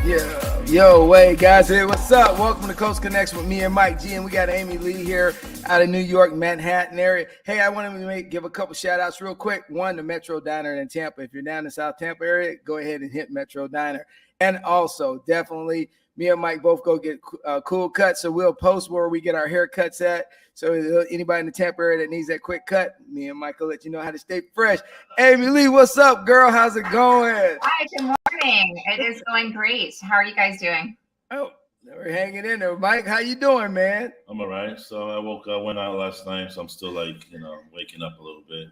Yeah, yo, hey guys, hey, what's up? Welcome to Coast Connects with me and Mike G, and we got Amy Lee here out of New York, Manhattan area. Hey, I wanted to give a couple shout outs real quick. One, the Metro Diner in Tampa. If you're down in the South Tampa area, go ahead and hit Metro Diner. And also, definitely, me and Mike both go get cool cuts, so we'll post where we get our haircuts at. So anybody in the Tampa area that needs that quick cut, me and Mike will let you know how to stay fresh. Amy Lee, what's up, girl? How's it going? Hi, good morning. It is going great. How are you guys doing? Oh, we're hanging in there. Mike, how you doing, man? I'm all right. So I went out last night, so I'm still waking up a little bit.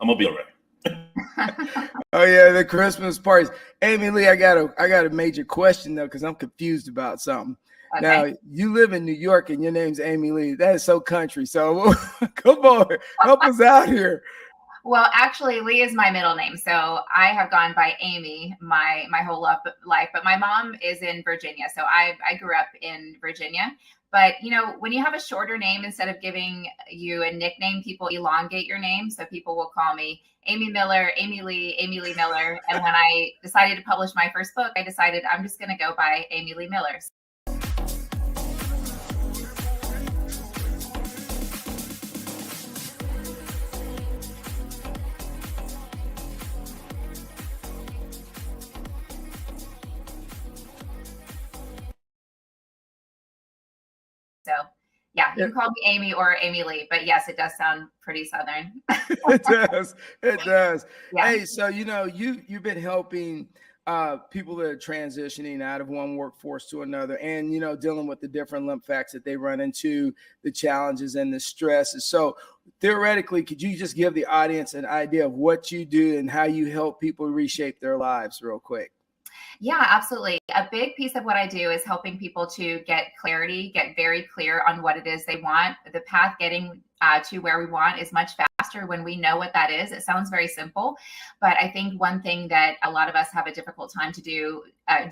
I'm gonna be all right. Oh yeah, the Christmas parties. Amy Lee, I got a major question though, because I'm confused about something. Okay. Now you live in New York and your name's Amy Lee. That is so country. So come on, help us out here. Well, actually, Lee is my middle name, so I have gone by Amy my whole life. But my mom is in Virginia, so I grew up in Virginia. But when you have a shorter name, instead of giving you a nickname, people elongate your name. So people will call me Amy Miller, Amy Lee Miller. And when I decided to publish my first book, I decided I'm just going to go by Amy Lee Miller. So yeah, you can call me Amy or Amy Lee, but yes, it does sound pretty Southern. It does. Yeah. Hey, so you've been helping people that are transitioning out of one workforce to another, and dealing with the different limp facts that they run into, the challenges and the stresses. So theoretically, could you just give the audience an idea of what you do and how you help people reshape their lives real quick? Yeah, absolutely. A big piece of what I do is helping people to get clarity, get very clear on what it is they want. The path getting to where we want is much faster when we know what that is. It sounds very simple, but I think one thing that a lot of us have a difficult time to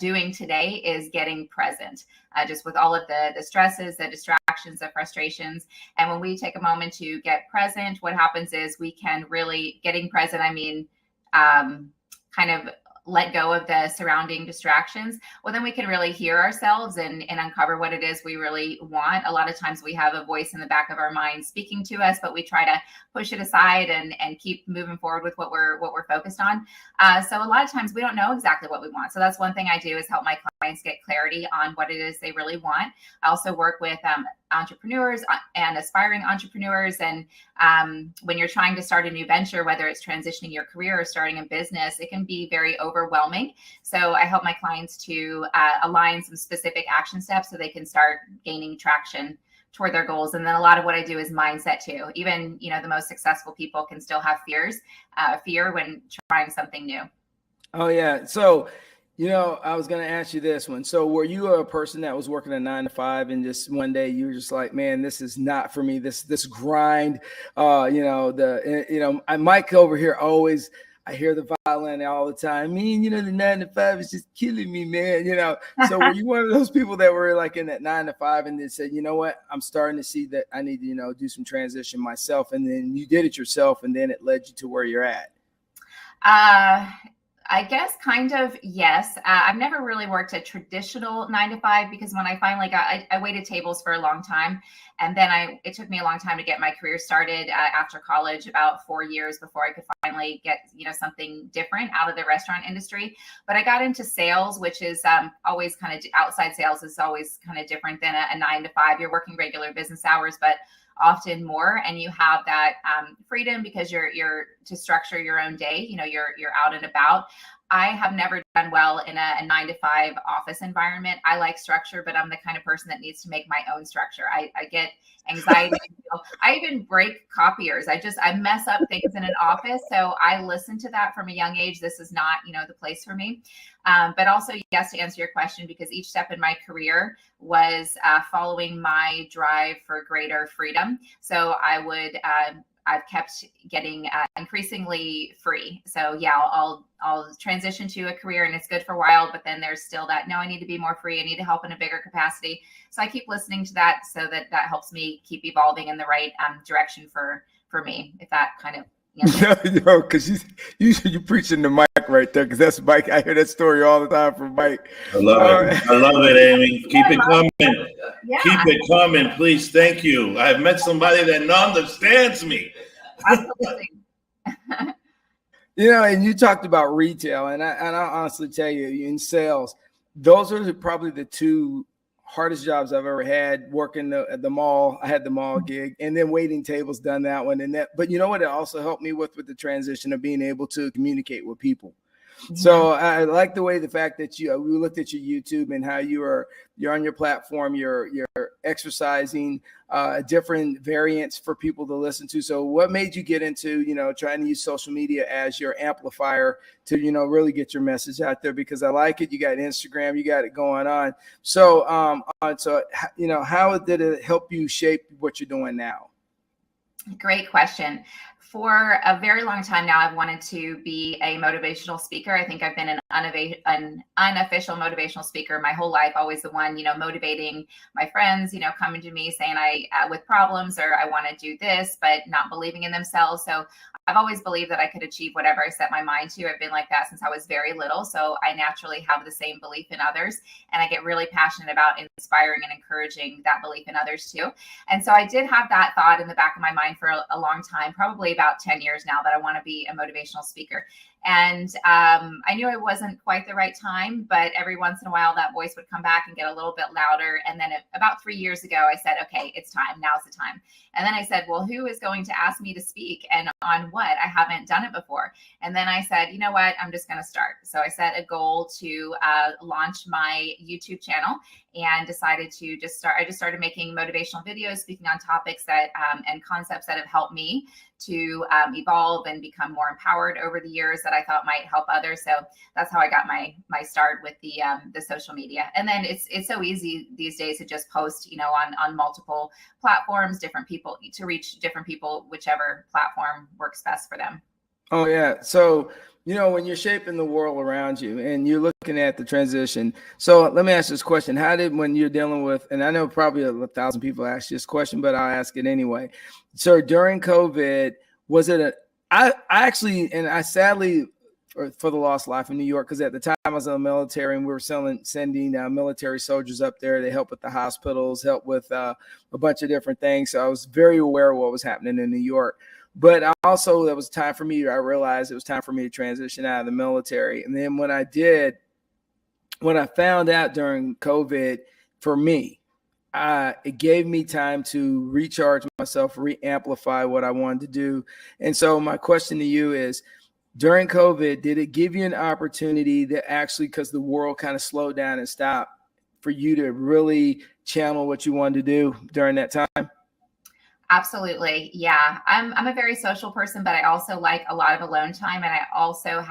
doing today is getting present, just with all of the stresses, the distractions, the frustrations. And when we take a moment to get present, what happens is we can really, getting present, I mean, kind of let go of the surrounding distractions, well, then we can really hear ourselves and uncover what it is we really want. A lot of times we have a voice in the back of our mind speaking to us, but we try to push it aside and keep moving forward with what we're focused on. So a lot of times we don't know exactly what we want. So that's one thing I do, is help my clients get clarity on what it is they really want. I also work with entrepreneurs and aspiring entrepreneurs. And when you're trying to start a new venture, whether it's transitioning your career or starting a business, it can be very overwhelming. So I help my clients to align some specific action steps so they can start gaining traction toward their goals. And then a lot of what I do is mindset too. Even, the most successful people can still have fear when trying something new. Oh yeah. So, I was going to ask you this one. So were you a person that was working a 9 to 5 and just one day you were just like, man, this is not for me, this grind, Mike over here always, I hear the violin all the time. I mean, the 9 to 5 is just killing me, man. So were you one of those people that were like in that 9 to 5 and then said, you know what, I'm starting to see that I need to, do some transition myself. And then you did it yourself and then it led you to where you're at? I guess kind of, yes. I've never really worked a traditional 9 to 5 because when I finally I waited tables for a long time. And then it took me a long time to get my career started after college, about 4 years before I could finally get, something different out of the restaurant industry. But I got into sales, which is always kind of, outside sales is always kind of different than a 9 to 5. You're working regular business hours, but often more, and you have that freedom because you're to structure your own day. You're out and about. I have never done well in a 9 to 5 office environment. I like structure, but I'm the kind of person that needs to make my own structure. I get anxiety. I even break copiers. I mess up things in an office. So I listen to that from a young age. This is not, the place for me. But also, yes, to answer your question, because each step in my career was following my drive for greater freedom. So I've kept getting increasingly free. So yeah, I'll transition to a career and it's good for a while, but then there's still that, no, I need to be more free. I need to help in a bigger capacity. So I keep listening to that so that helps me keep evolving in the right direction for me, if that kind of No, because you preaching the mic right there, because that's Mike. I hear that story all the time from Mike. I love it. I love it, Amy. Keep it coming. Yeah. Keep it coming, please. Thank you. I've met somebody that understands me. Absolutely. And you talked about retail, and I'll honestly tell you, in sales, those are probably the two hardest jobs I've ever had. Working at the mall, I had the mall gig, and then waiting tables, done that one. But you know what? It also helped me with the transition of being able to communicate with people. Mm-hmm. So I like the way the fact that we looked at your YouTube and how you're on your platform, you're exercising different variants for people to listen to. So what made you get into, trying to use social media as your amplifier to, really get your message out there? Because I like it. You got Instagram, you got it going on. So, how did it help you shape what you're doing now? Great question. For a very long time now, I've wanted to be a motivational speaker. I think I've been an unofficial motivational speaker my whole life, always the one, motivating my friends, coming to me saying with problems, or I want to do this, but not believing in themselves. So I've always believed that I could achieve whatever I set my mind to. I've been like that since I was very little. So I naturally have the same belief in others, and I get really passionate about inspiring and encouraging that belief in others too. And so I did have that thought in the back of my mind for a long time, probably about 10 years now, that I want to be a motivational speaker. And I knew it wasn't quite the right time, but every once in a while that voice would come back and get a little bit louder. And then about 3 years ago, I said, okay, it's time. Now's the time. And then I said, well, who is going to ask me to speak, and on what? I haven't done it before. And then I said, you know what? I'm just going to start. So I set a goal to launch my YouTube channel, and decided to I just started making motivational videos, speaking on topics that and concepts that have helped me to evolve and become more empowered over the years, that I thought might help others. So that's how I got my start with the social media. And then it's so easy these days to just post, on multiple platforms, different people, to reach different people, whichever platform works best for them. Oh yeah. So when you're shaping the world around you and you're looking at the transition. So let me ask this question. When you're dealing with, and I know probably 1,000 people ask this question, but I'll ask it anyway. So during COVID, was it I sadly, for the lost life in New York, because at the time I was in the military and we were sending military soldiers up there. They help with the hospitals, help with a bunch of different things. So I was very aware of what was happening in New York. But also, it was time for me. I realized it was time for me to transition out of the military. And then when I found out during COVID, for me, it gave me time to recharge myself, re-amplify what I wanted to do. And so my question to you is, during COVID, did it give you an opportunity to actually, because the world kind of slowed down and stopped, for you to really channel what you wanted to do during that time? Absolutely. Yeah. I'm a very social person, but I also like a lot of alone time. And I also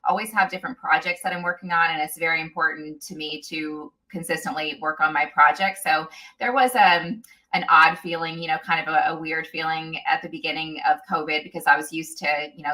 always have different projects that I'm working on. And it's very important to me to consistently work on my projects. So there was an odd feeling, kind of a weird feeling at the beginning of COVID, because I was used to,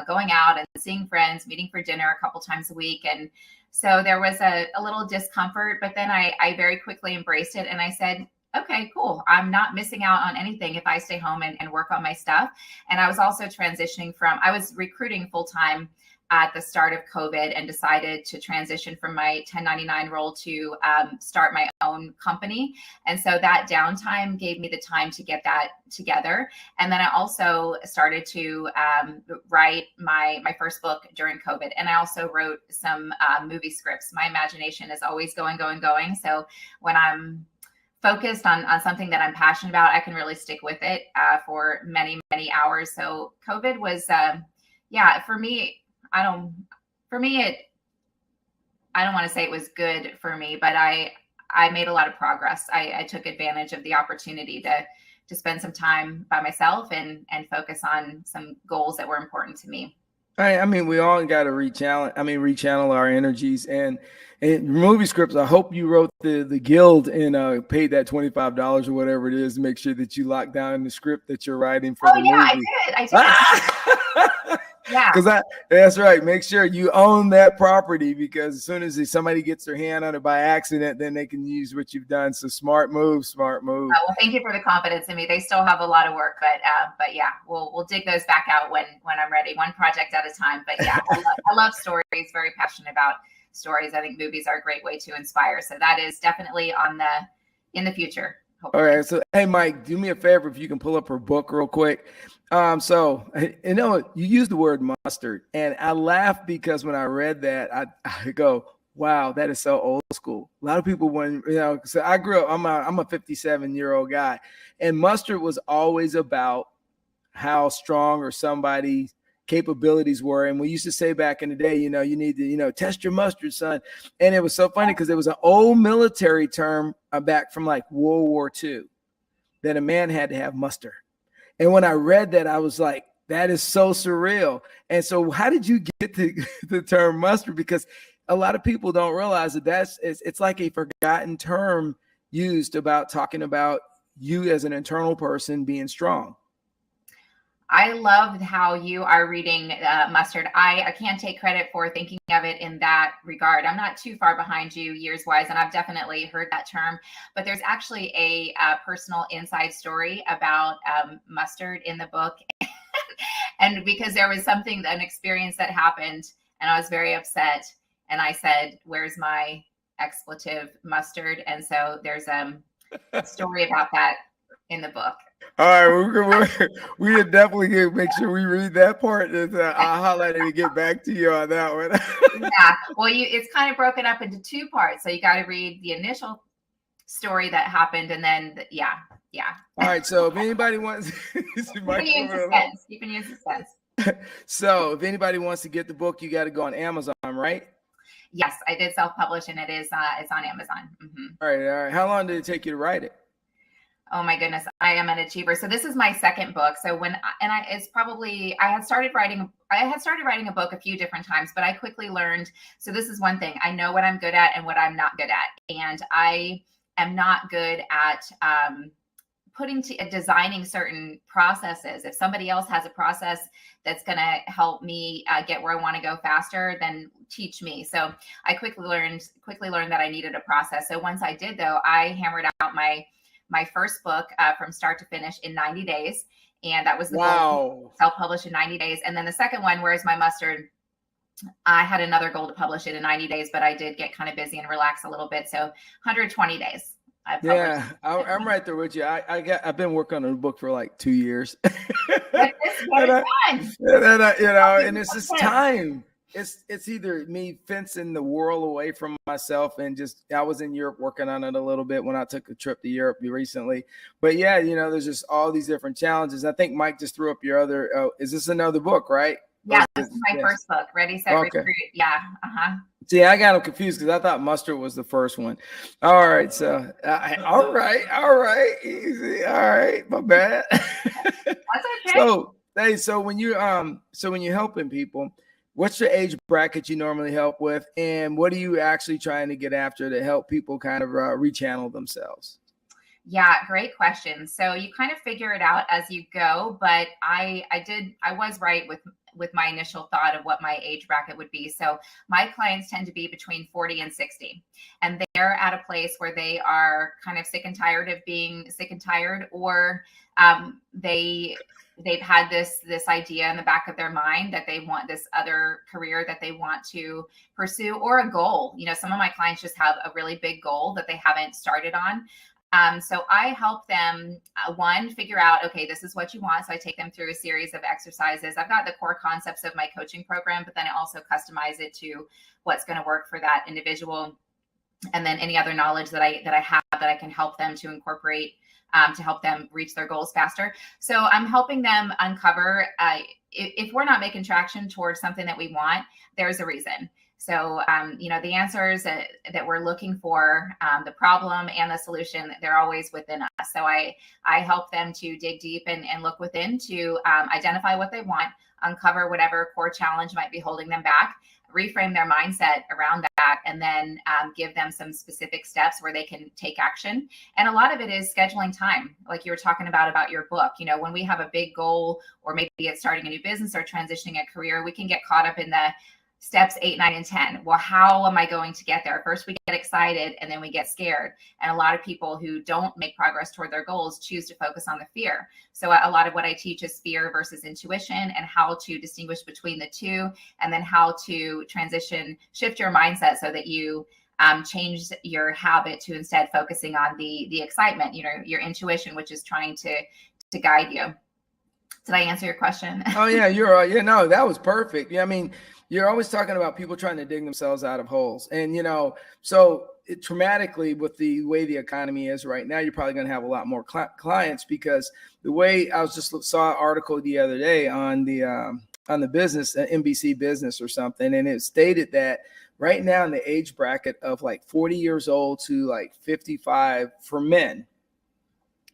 going out and seeing friends, meeting for dinner a couple times a week. And so there was a little discomfort, but then I very quickly embraced it. And I said, okay, cool. I'm not missing out on anything if I stay home and work on my stuff. And I was also transitioning I was recruiting full-time at the start of COVID, and decided to transition from my 1099 role to start my own company. And so that downtime gave me the time to get that together. And then I also started to write my first book during COVID. And I also wrote some movie scripts. My imagination is always going. So when I'm focused on something that I'm passionate about, I can really stick with it for many, many hours. So COVID was, for me, I don't want to say it was good for me, but I made a lot of progress. I took advantage of the opportunity to spend some time by myself and focus on some goals that were important to me. I mean, we all got to rechannel our energies and movie scripts. I hope you wrote the guild and paid that $25 or whatever it is to make sure that you lock down the script that you're writing for the movie. I did. Yeah. That's right. Make sure you own that property, because as soon as somebody gets their hand on it by accident, then they can use what you've done. So smart move, smart move. Well, thank you for the confidence in me. They still have a lot of work, but yeah, we'll dig those back out when I'm ready, one project at a time. But yeah, I love stories. Very passionate about stories. I think movies are a great way to inspire. So that is definitely in the future. Hopefully. All right. So, hey, Mike, do me a favor if you can pull up her book real quick. So, you used the word mustard, and I laughed because when I read that, I go, wow, that is so old school. A lot of people, so I grew up, I'm a 57-year-old guy, and mustard was always about how strong or somebody's capabilities were. And we used to say back in the day, you need to, test your mustard, son. And it was so funny because it was an old military term back from like World War II that a man had to have muster. And when I read that, I was like, that is so surreal. And so how did you get the term mustard? Because a lot of people don't realize that it's like a forgotten term used about talking about you as an internal person being strong. I loved how you are reading Mustard. I can't take credit for thinking of it in that regard. I'm not too far behind you years-wise, and I've definitely heard that term. But there's actually a personal inside story about mustard in the book. And because there was an experience that happened, and I was very upset. And I said, where's my expletive mustard? And so there's a story about that in the book. All right, we definitely make sure we read that part. And I'll highlight it and get back to you on that one. Yeah, well, it's kind of broken up into two parts, so you got to read the initial story that happened, and then yeah. All right, so if anybody wants, keeping you in suspense. So if anybody wants to get the book, you got to go on Amazon, right? Yes, I did self-publish, and it's on Amazon. Mm-hmm. All right. How long did it take you to write it? Oh my goodness, I am an achiever. So this is my second book. So I had started writing a book a few different times, but I quickly learned. So this is one thing. I know what I'm good at and what I'm not good at. And I am not good at designing certain processes. If somebody else has a process that's going to help me get where I want to go faster, then teach me. So I quickly learned that I needed a process. So once I did, though, I hammered out my first book from start to finish in 90 days. And that was the goal, self-published in 90 days. And then the second one, Where's My Mustard? I had another goal to publish it in 90 days, but I did get kind of busy and relax a little bit. So 120 days. Yeah, I'm right there with you. I've been working on the book for like 2 years. And it's just time. It's either me fencing the world away from myself, and I was in Europe working on it a little bit when I took a trip to Europe recently. But yeah, there's just all these different challenges. I think Mike just threw up your other. Is this another book, right? Yeah, this is my first book, Ready, Set, Recruit. Yeah. See, I got them confused because I thought Mustard was the first one. All right, so all right, easy. All right, my bad. That's okay. So when you're helping people, what's your age bracket you normally help with, and what are you actually trying to get after to help people kind of rechannel themselves? Yeah, great question. So you kind of figure it out as you go, but I was right with my initial thought of what my age bracket would be. So my clients tend to be between 40 and 60, and they're at a place where they are kind of sick and tired of being sick and tired, or they've had this idea in the back of their mind that they want this other career that they want to pursue, or a goal. Some of my clients just have a really big goal that they haven't started on. So I help them, figure out, okay, this is what you want. So I take them through a series of exercises. I've got the core concepts of my coaching program, but then I also customize it to what's going to work for that individual. And then any other knowledge that I have that I can help them to incorporate to help them reach their goals faster. So I'm helping them uncover, if we're not making traction towards something that we want, there's a reason. So, the answers that we're looking for, the problem and the solution, they're always within us. So I help them to dig deep and look within to identify what they want, uncover whatever core challenge might be holding them back, reframe their mindset around that, and then give them some specific steps where they can take action. And a lot of it is scheduling time, like you were talking about your book. You know, when we have a big goal, or maybe it's starting a new business or transitioning a career, we can get caught up in the steps 8, 9, and 10. Well, how am I going to get there? First, we get excited and then we get scared. And a lot of people who don't make progress toward their goals choose to focus on the fear. So a lot of what I teach is fear versus intuition, and how to distinguish between the two, and then how to shift your mindset so that you change your habit to instead focusing on the excitement, you know, your intuition, which is trying to guide you. Did I answer your question? Oh yeah, yeah, no, that was perfect. Yeah, I mean, you're always talking about people trying to dig themselves out of holes. And, you know, so traumatically, with the way the economy is right now, you're probably going to have a lot more clients, because the way I saw an article the other day on the business, NBC Business or something, and it stated that right now in the age bracket of like 40 years old to like 55 for men,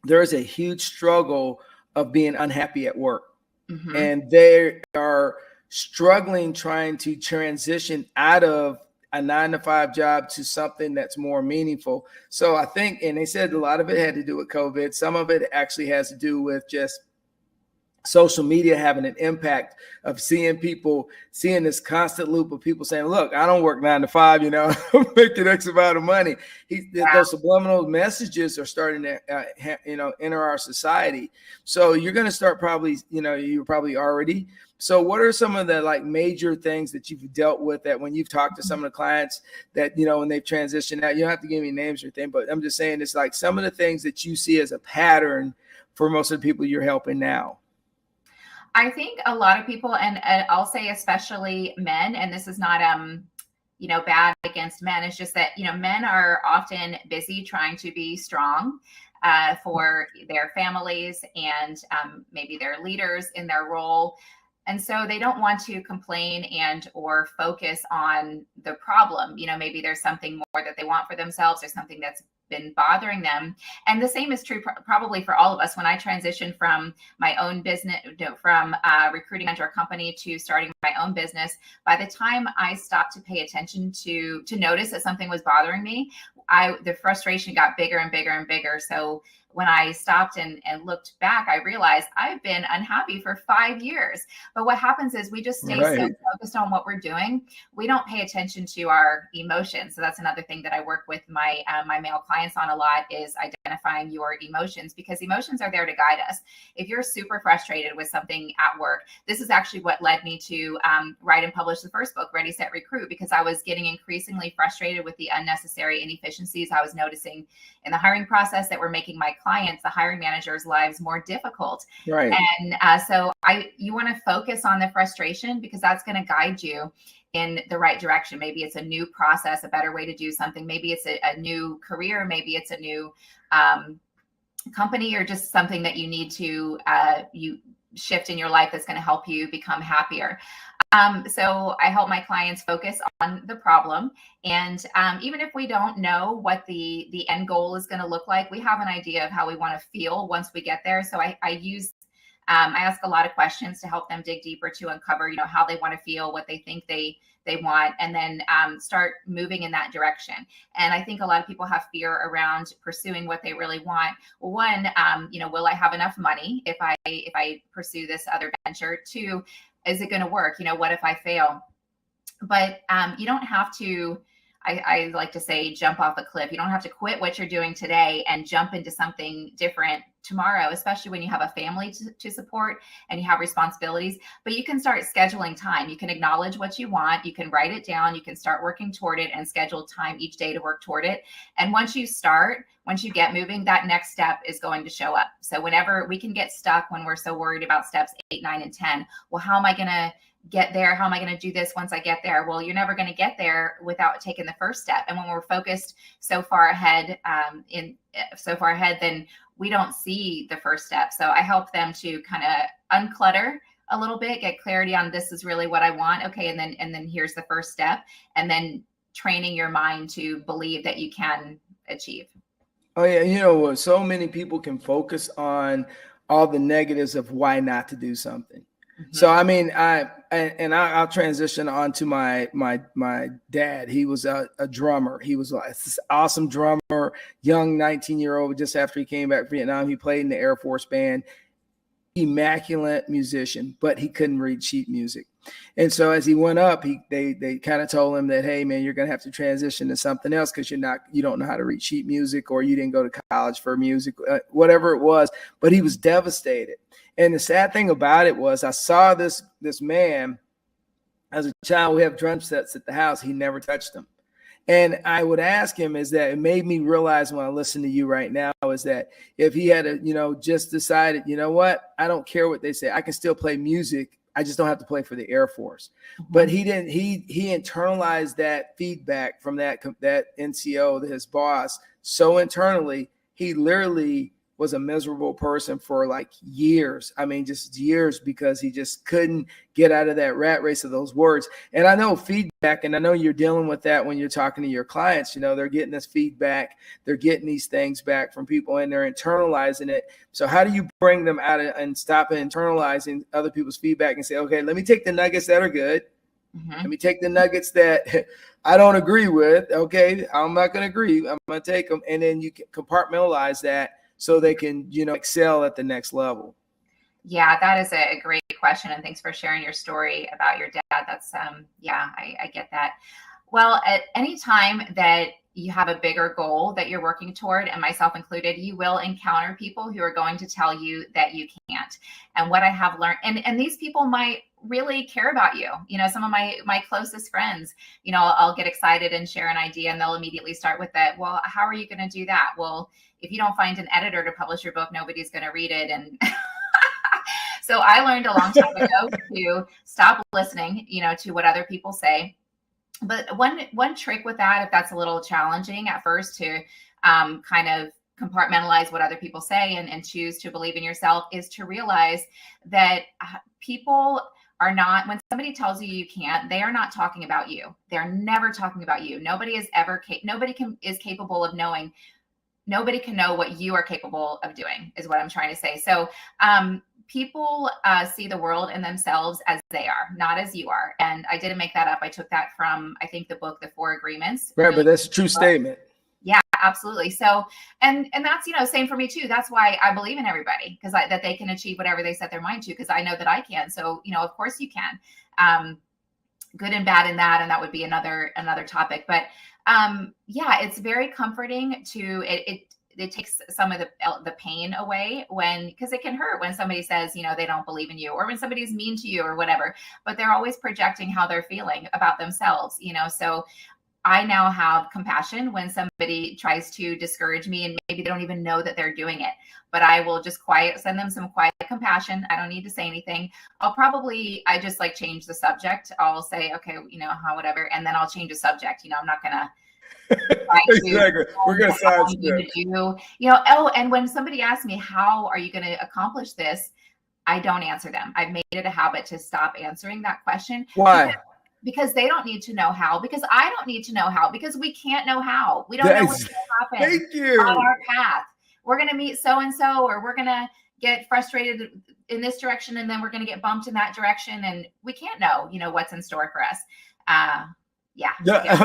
there's a huge struggle of being unhappy at work. Mm-hmm. And they are struggling trying to transition out of a 9-to-5 job to something that's more meaningful. So I think, and they said a lot of it had to do with COVID. Some of it actually has to do with just social media having an impact of seeing this constant loop of people saying, look, I don't work 9 to 5, you know, I'm making X amount of money. Those subliminal messages are starting to, enter our society. So you're going to start probably, you know, you're probably already. So what are some of the like major things that you've dealt with that when you've talked to some of the clients that, you know, when they've transitioned out, you don't have to give me names or anything, but I'm just saying it's like some of the things that you see as a pattern for most of the people you're helping now. I think a lot of people, and I'll say especially men, and this is not, bad against men. It's just that, you know, men are often busy trying to be strong for their families and maybe their leaders in their role. And so they don't want to complain or focus on the problem. You know, maybe there's something more that they want for themselves, or something that's been bothering them. And the same is true probably for all of us. When I transitioned from my own business, from recruiting under a company to starting my own business, by the time I stopped to pay attention to notice that something was bothering me, the frustration got bigger and bigger and bigger. So when I stopped and looked back, I realized I've been unhappy for 5 years. But what happens is we just stay so focused on what we're doing. We don't pay attention to our emotions. So that's another thing that I work with my male clients on a lot, is identifying your emotions, because emotions are there to guide us. If you're super frustrated with something at work, this is actually what led me to write and publish the first book, Ready, Set, Recruit, because I was getting increasingly frustrated with the unnecessary inefficiencies I was noticing in the hiring process that were making my clients, the hiring managers' lives more difficult. Right. And so you want to focus on the frustration, because that's going to guide you in the right direction. Maybe it's a new process, a better way to do something. Maybe it's a new career. Maybe it's a new company, or just something that you need to you shift in your life that's going to help you become happier. So I help my clients focus on the problem. And even if we don't know what the end goal is going to look like, we have an idea of how we want to feel once we get there. So I ask a lot of questions to help them dig deeper, to uncover, you know, how they want to feel, what they think they want, and then start moving in that direction. And I think a lot of people have fear around pursuing what they really want. Well, one, will I have enough money if I pursue this other venture? Two, is it going to work? You know, what if I fail? But you don't have to, I like to say, jump off a cliff. You don't have to quit what you're doing today and jump into something different tomorrow, especially when you have a family to support and you have responsibilities. But you can start scheduling time. You can acknowledge what you want. You can write it down. You can start working toward it and schedule time each day to work toward it. And once you get moving, that next step is going to show up. So whenever we can get stuck when we're so worried about steps 8, 9, and 10, well, how am I going to get there? How am I going to do this once I get there? Well, you're never going to get there without taking the first step. And when we're focused so far ahead, then we don't see the first step. So I help them to kind of unclutter a little bit, get clarity on, this is really what I want. Okay. And then here's the first step. And then training your mind to believe that you can achieve. Oh yeah. You know, so many people can focus on all the negatives of why not to do something. So I mean, I'll transition on to my dad. He was a drummer. He was this awesome drummer, young 19-year-old. Just after he came back from Vietnam, he played in the Air Force band. Immaculate musician, but he couldn't read sheet music. And so as he went up, they kind of told him that, hey man, you're gonna have to transition to something else because you don't know how to read sheet music, or you didn't go to college for music, whatever it was. But he was devastated. And the sad thing about it was, I saw this man as a child. We have drum sets at the house. He never touched them. And I would ask him, is that it made me realize when I listen to you right now, is that if he had just decided, you know what, I don't care what they say, I can still play music. I just don't have to play for the Air Force. But he didn't, he internalized that feedback from that NCO, his boss, so internally, he literally was a miserable person for like years. I mean, just years, because he just couldn't get out of that rat race of those words. And I know feedback, and I know you're dealing with that when you're talking to your clients. They're getting this feedback, they're getting these things back from people, and they're internalizing it. So how do you bring them out and stop internalizing other people's feedback and say, okay, let me take the nuggets that are good. Let me take the nuggets that I don't agree with. Okay, I'm not going to agree. I'm going to take them. And then you can compartmentalize that so they can, excel at the next level. Yeah, that is a great question. And thanks for sharing your story about your dad. That's, I get that. Well, at any time that you have a bigger goal that you're working toward, and myself included, you will encounter people who are going to tell you that you can't. And what I have learned, and these people might really care about you. Some of my closest friends, I'll get excited and share an idea, and they'll immediately start with that. Well, how are you going to do that? Well, if you don't find an editor to publish your book, nobody's going to read it. And so I learned a long time ago to stop listening, to what other people say. But one trick with that, if that's a little challenging at first to kind of compartmentalize what other people say and choose to believe in yourself, is to realize that people are not, when somebody tells you you can't, they are not talking about you. They're never talking about you. Nobody is capable of knowing. Nobody can know what you are capable of doing, is what I'm trying to say. So people see the world and themselves as they are, not as you are. And I didn't make that up. I took that from, I think, the book, The 4 Agreements. Right, but that's a true statement. Yeah, absolutely. So, and that's, same for me too. That's why I believe in everybody, because that they can achieve whatever they set their mind to, because I know that I can. So, of course you can. Good and bad in that. And that would be another topic. But it's very comforting to it takes some of the pain away, because it can hurt when somebody says, they don't believe in you, or when somebody's mean to you or whatever, but they're always projecting how they're feeling about themselves, so I now have compassion when somebody tries to discourage me, and maybe they don't even know that they're doing it, but I will just send them some quiet compassion. I don't need to say anything. I just like change the subject. I'll say, okay, how, whatever. And then I'll change the subject. I'm not going to, exactly. We're going to sidestep. And when somebody asks me, how are you going to accomplish this? I don't answer them. I've made it a habit to stop answering that question. Why? Because they don't need to know how, because I don't need to know how, because we can't know how. We don't know what's going to happen Thank you. on our path. We're going to meet so-and-so, or we're going to get frustrated in this direction, and then we're going to get bumped in that direction. And we can't know, what's in store for us.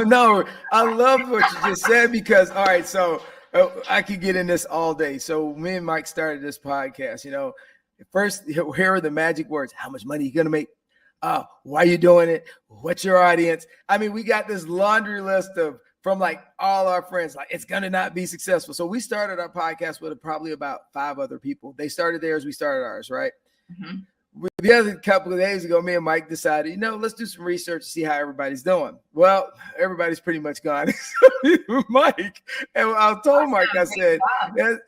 No, I love what you just said, because, all right, so I could get in this all day. So me and Mike started this podcast, first, here are the magic words. How much money are you going to make? Why are you doing it? What's your audience? I mean, we got this laundry list from like all our friends, like it's going to not be successful. So we started our podcast with probably about 5 other people. They started theirs. We started ours, right? Mm-hmm. The other couple of days ago, me and Mike decided, let's do some research to see how everybody's doing. Well, everybody's pretty much gone. Mike, and I told Mike, I said,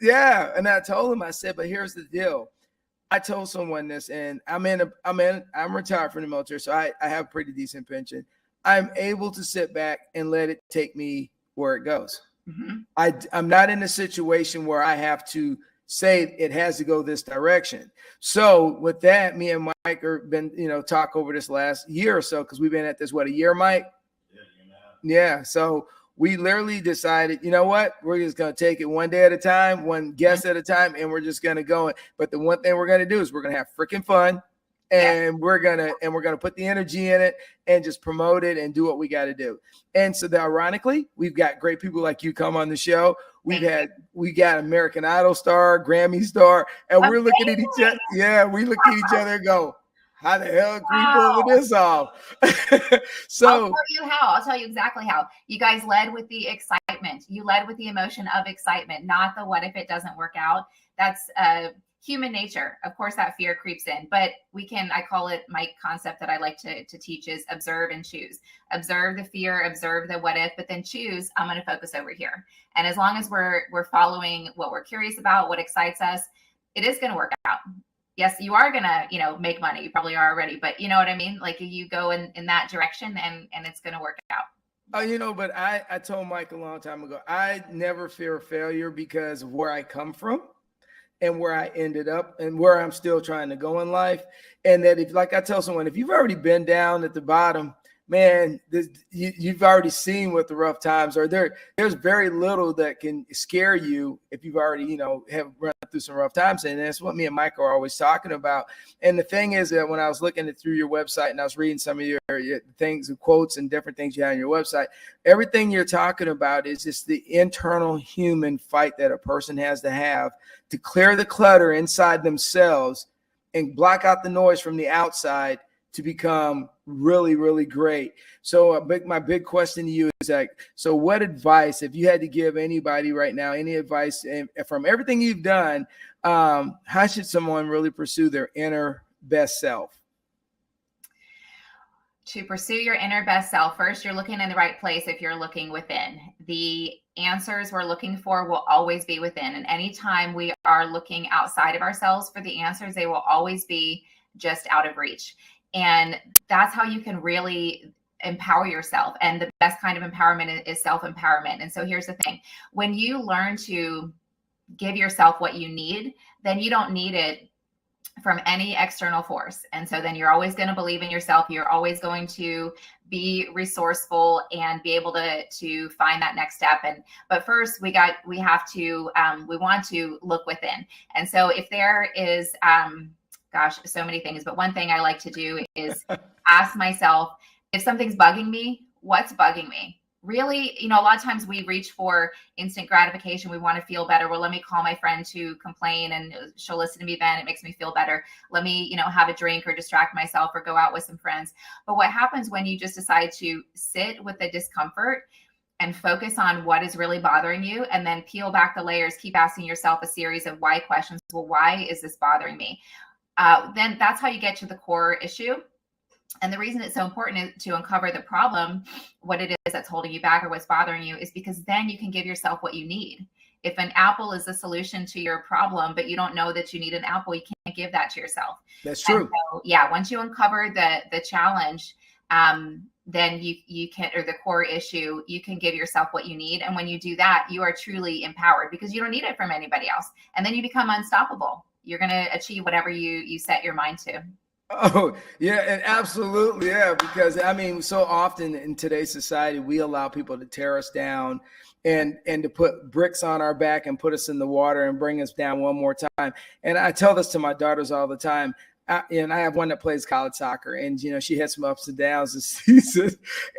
yeah. And I told him, I said, but here's the deal. I told someone this, and I'm retired from the military, so I have a pretty decent pension. I'm able to sit back and let it take me where it goes. Mm-hmm. I'm not in a situation where I have to say it has to go this direction. So with that, me and Mike have been, talk over this last year or so, because we've been at this, a year, Mike? Yeah. So we literally decided, you know what? We're just going to take it one day at a time, one guest at a time, and we're just going to go. But the one thing we're going to do is we're going to have freaking fun. and we're gonna put the energy in it and just promote it and do what we got to do. And so ironically, we've got great people like you come on the show. We got American Idol star, Grammy star, and we're looking at each other. Yeah, we look at each other and go, how the hell can we pull this off? So I'll tell you exactly how. You guys led with the excitement. You led with the emotion of excitement, not the what if it doesn't work out. That's human nature. Of course, that fear creeps in, but I call it, my concept that I like to teach is observe and choose. Observe the fear, observe the what if, but then choose, I'm going to focus over here. And as long as we're following what we're curious about, what excites us, it is going to work out. Yes, you are going to, make money. You probably are already, but you know what I mean? Like you go in that direction and it's going to work out. Oh, but I told Mike a long time ago, I never fear failure because of where I come from and where I ended up and where I'm still trying to go in life. And that like I tell someone, if you've already been down at the bottom, man, you've already seen what the rough times are. There's very little that can scare you if you've already, have run through some rough times. And that's what me and Mike are always talking about. And the thing is that when I was looking through your website and I was reading some of your things and quotes and different things you have on your website, everything you're talking about is just the internal human fight that a person has to clear the clutter inside themselves and block out the noise from the outside to become really, really great. So my big question to you is so what advice, if you had to give anybody right now, any advice from everything you've done, how should someone really pursue their inner best self? To pursue your inner best self, first, you're looking in the right place if you're looking within. The answers we're looking for will always be within. And anytime we are looking outside of ourselves for the answers, they will always be just out of reach. And that's how you can really empower yourself. And the best kind of empowerment is self-empowerment. And so here's the thing. When you learn to give yourself what you need, then you don't need it from any external force. And so then you're always going to believe in yourself. You're always going to be resourceful and be able to find that next step. But first we want to look within. And so if there is, so many things, but one thing I like to do is ask myself, if something's bugging me, what's bugging me? Really, a lot of times we reach for instant gratification. We want to feel better. Well, let me call my friend to complain and she'll listen to me then. It makes me feel better. Let me, have a drink or distract myself or go out with some friends. But what happens when you just decide to sit with the discomfort and focus on what is really bothering you and then peel back the layers, keep asking yourself a series of why questions. Well, why is this bothering me? Then that's how you get to the core issue. And the reason it's so important is to uncover the problem, what it is that's holding you back or what's bothering you, is because then you can give yourself what you need. If an apple is the solution to your problem, but you don't know that you need an apple, you can't give that to yourself. That's true. So, once you uncover the challenge, then you can, or the core issue, you can give yourself what you need. And when you do that, you are truly empowered because you don't need it from anybody else. And then you become unstoppable. You're going to achieve whatever you set your mind to. Oh, yeah, and absolutely. Yeah, because so often in today's society, we allow people to tear us down and to put bricks on our back and put us in the water and bring us down one more time. And I tell this to my daughters all the time. And I have one that plays college soccer, and she had some ups and downs this season.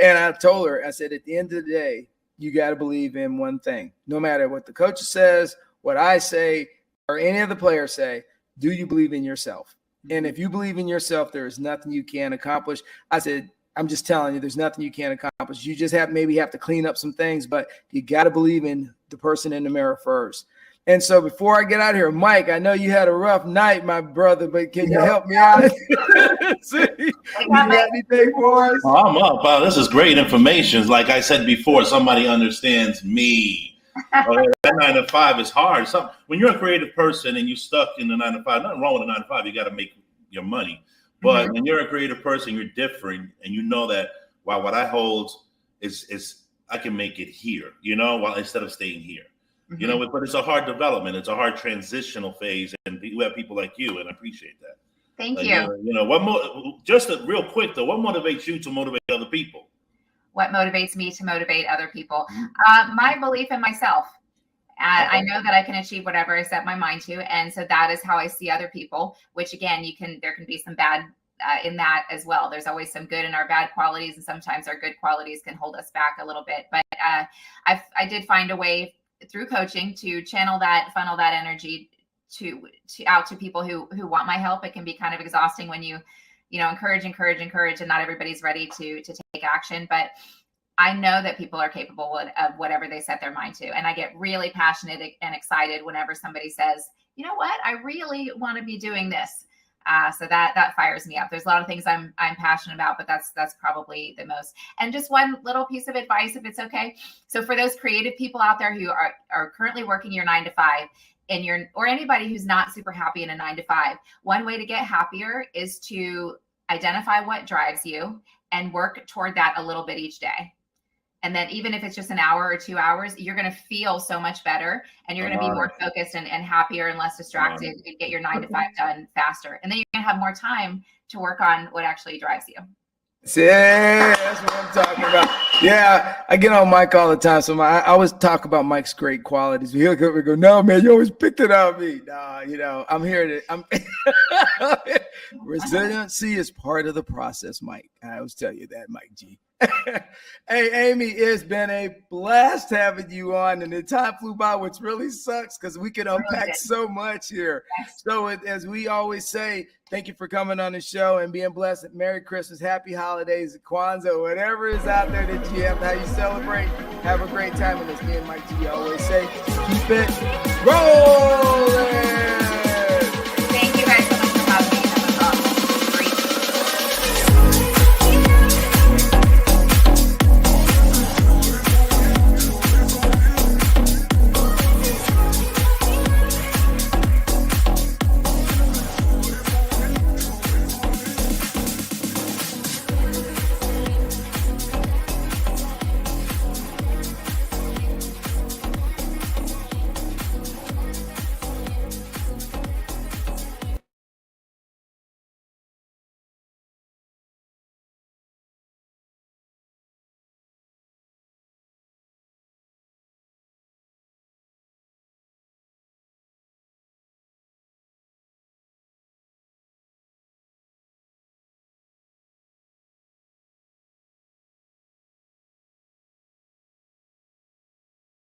And I told her, I said, at the end of the day, you got to believe in one thing. No matter what the coach says, what I say, or any of the players say, do you believe in yourself? And if you believe in yourself, there is nothing you can't accomplish. I said, I'm just telling you, there's nothing you can't accomplish. You just maybe have to clean up some things, but you got to believe in the person in the mirror first. And so before I get out of here, Mike, I know you had a rough night, my brother, but can you help me out? You got anything for us? Oh, I'm up. Wow, this is great information. Like I said before, somebody understands me. That 9 to 5 is hard. When you're a creative person and you're stuck in the 9 to 5, nothing wrong with a 9 to 5. You got to make your money. But when you're a creative person, you're different, and you know that what I hold is I can make it here. While instead of staying here. But it's a hard development. It's a hard transitional phase, and we have people like you, and I appreciate that. Thank you. Just real quick though, what motivates you to motivate other people? What motivates me to motivate other people? My belief in myself. I know that I can achieve whatever I set my mind to. And so that is how I see other people, which again, there can be some bad in that as well. There's always some good in our bad qualities, and sometimes our good qualities can hold us back a little bit. But I did find a way through coaching to channel that, funnel that energy to out to people who want my help. It can be kind of exhausting when you encourage, and not everybody's ready to take action. But I know that people are capable of whatever they set their mind to. And I get really passionate and excited whenever somebody says, you know what, I really want to be doing this. So that fires me up. There's a lot of things I'm passionate about, but that's probably the most. And just one little piece of advice, if it's okay. So for those creative people out there who are currently working your 9 to 5, or anybody who's not super happy in a 9 to 5, one way to get happier is to identify what drives you and work toward that a little bit each day. And then even if it's just an hour or 2 hours, you're going to feel so much better, and you're going to be more focused and happier and less distracted, and get your 9 to 5 done faster. And then you're going to have more time to work on what actually drives you. Yeah, that's what I'm talking about. Yeah, I get on Mike all the time. So I always talk about Mike's great qualities. He'll go, no, man, you always picked it on me. Nah, I'm here to. Resiliency is part of the process, Mike. I always tell you that, Mike G. Hey, Amy, it's been a blast having you on, and the time flew by, which really sucks because we can unpack so much here. So as we always say, thank you for coming on the show and being blessed. Merry Christmas, Happy Holidays, Kwanzaa, whatever is out there that you have, how you celebrate. Have a great time. And as me and Mike G always say, keep it rolling.